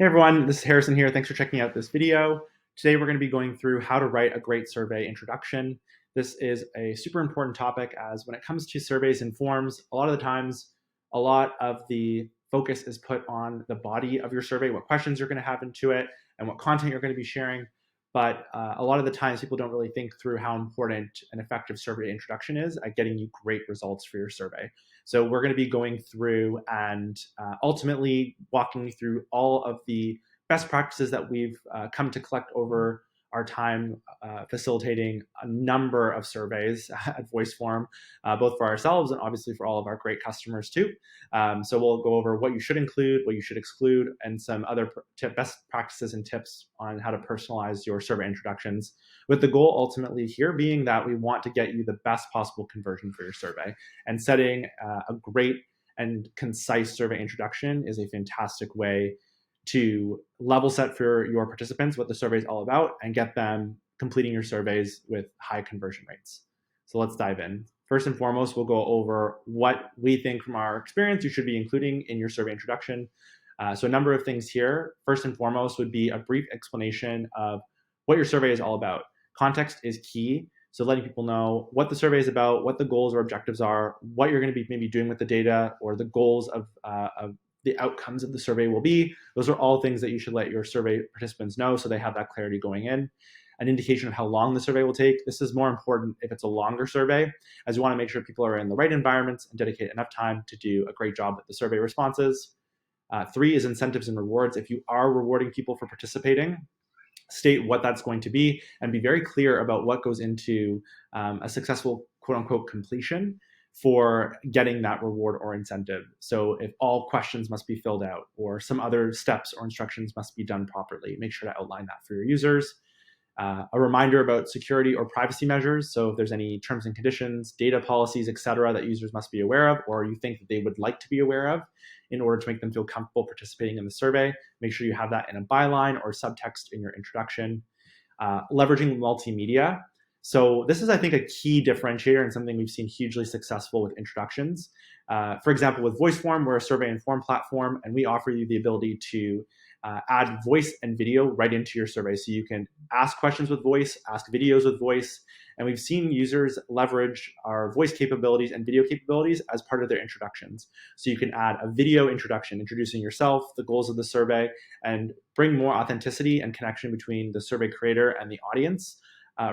Hey everyone, this is Harrison here. Thanks for checking out this video. Today we're going to be going through how to write a great survey introduction. This is a super important topic as when it comes to surveys and forms, a lot of the times, a lot of the focus is put on the body of your survey, what questions you're going to have into it, and what content you're going to be sharing. But a lot of the times people don't really think through how important an effective survey introduction is at getting you great results for your survey. So we're going to be going through and ultimately walking you through all of the best practices that we've come to collect over our time facilitating a number of surveys at VoiceForm, both for ourselves and obviously for all of our great customers too. So we'll go over what you should include, what you should exclude, and some other best practices and tips on how to personalize your survey introductions, with the goal ultimately here being that we want to get you the best possible conversion for your survey. And setting a great and concise survey introduction is a fantastic way to level set for your participants what the survey is all about and get them completing your surveys with high conversion rates. So let's dive in. First and foremost, we'll go over what we think from our experience you should be including in your survey introduction. So a number of things here. First and foremost would be a brief explanation of what your survey is all about. Context is key. So letting people know what the survey is about, what the goals or objectives are, what you're going to be maybe doing with the data, or the goals of the outcomes of the survey will be. Those are all things that you should let your survey participants know so they have that clarity going in. An indication of how long the survey will take. This is more important if it's a longer survey, as you want to make sure people are in the right environments and dedicate enough time to do a great job with the survey responses. 3 is incentives and rewards. If you are rewarding people for participating, state what that's going to be and be very clear about what goes into a successful quote unquote completion for getting that reward or incentive. So if all questions must be filled out or some other steps or instructions must be done properly, make sure to outline that for your users. A reminder about security or privacy measures. So if there's any terms and conditions, data policies, et cetera, that users must be aware of, or you think that they would like to be aware of in order to make them feel comfortable participating in the survey, make sure you have that in a byline or subtext in your introduction. Leveraging multimedia. So this is, I think, a key differentiator and something we've seen hugely successful with introductions. For example, with VoiceForm, we're a survey and form platform, and we offer you the ability to add voice and video right into your survey. So you can ask questions with voice, ask videos with voice, and we've seen users leverage our voice capabilities and video capabilities as part of their introductions. So you can add a video introduction, introducing yourself, the goals of the survey, and bring more authenticity and connection between the survey creator and the audience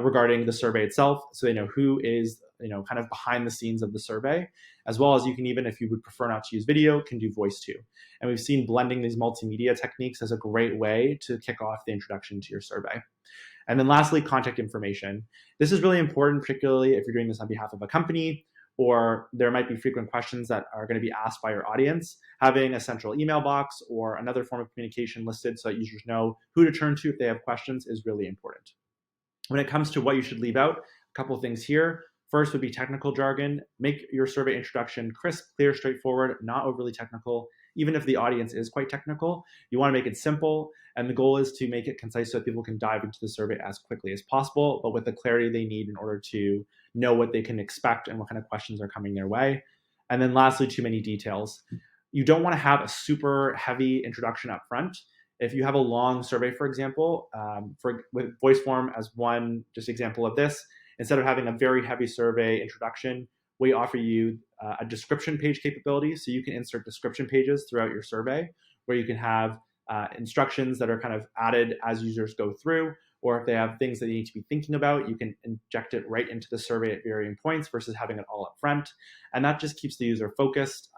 regarding the survey itself, so they know who is kind of behind the scenes of the survey, as well as you can, even if you would prefer not to use video, can do voice too. And we've seen blending these multimedia techniques as a great way to kick off the introduction to your survey. And then lastly, contact information. This is really important, particularly if you're doing this on behalf of a company, or there might be frequent questions that are going to be asked by your audience. Having a central email box or another form of communication listed so that users know who to turn to if they have questions is really important. When it comes to what you should leave out, a couple of things here. First would be technical jargon. Make your survey introduction crisp, clear, straightforward, not overly technical. Even if the audience is quite technical, you want to make it simple. And the goal is to make it concise so that people can dive into the survey as quickly as possible, but with the clarity they need in order to know what they can expect and what kind of questions are coming their way. And then lastly, too many details. You don't want to have a super heavy introduction up front. If you have a long survey, for example, with VoiceForm as one just example of this, instead of having a very heavy survey introduction, we offer you a description page capability. So you can insert description pages throughout your survey where you can have instructions that are kind of added as users go through, or if they have things that they need to be thinking about, you can inject it right into the survey at varying points versus having it all up front. And that just keeps the user focused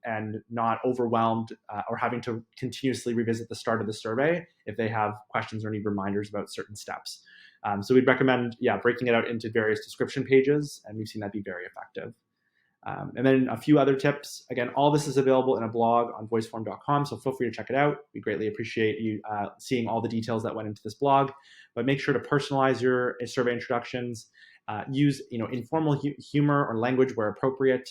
and not overwhelmed or having to continuously revisit the start of the survey if they have questions or need reminders about certain steps. So we'd recommend, breaking it out into various description pages, and we've seen that be very effective. And then a few other tips. Again, all this is available in a blog on voiceform.com, so feel free to check it out. We greatly appreciate you seeing all the details that went into this blog. But make sure to personalize your survey introductions. Use informal humor or language where appropriate.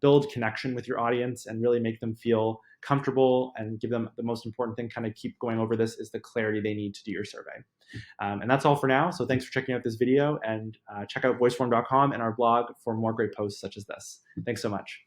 Build connection with your audience and really make them feel comfortable and give them the most important thing, kind of keep going over this, is the clarity they need to do your survey. And that's all for now. So thanks for checking out this video, and check out voiceform.com and our blog for more great posts such as this. Thanks so much.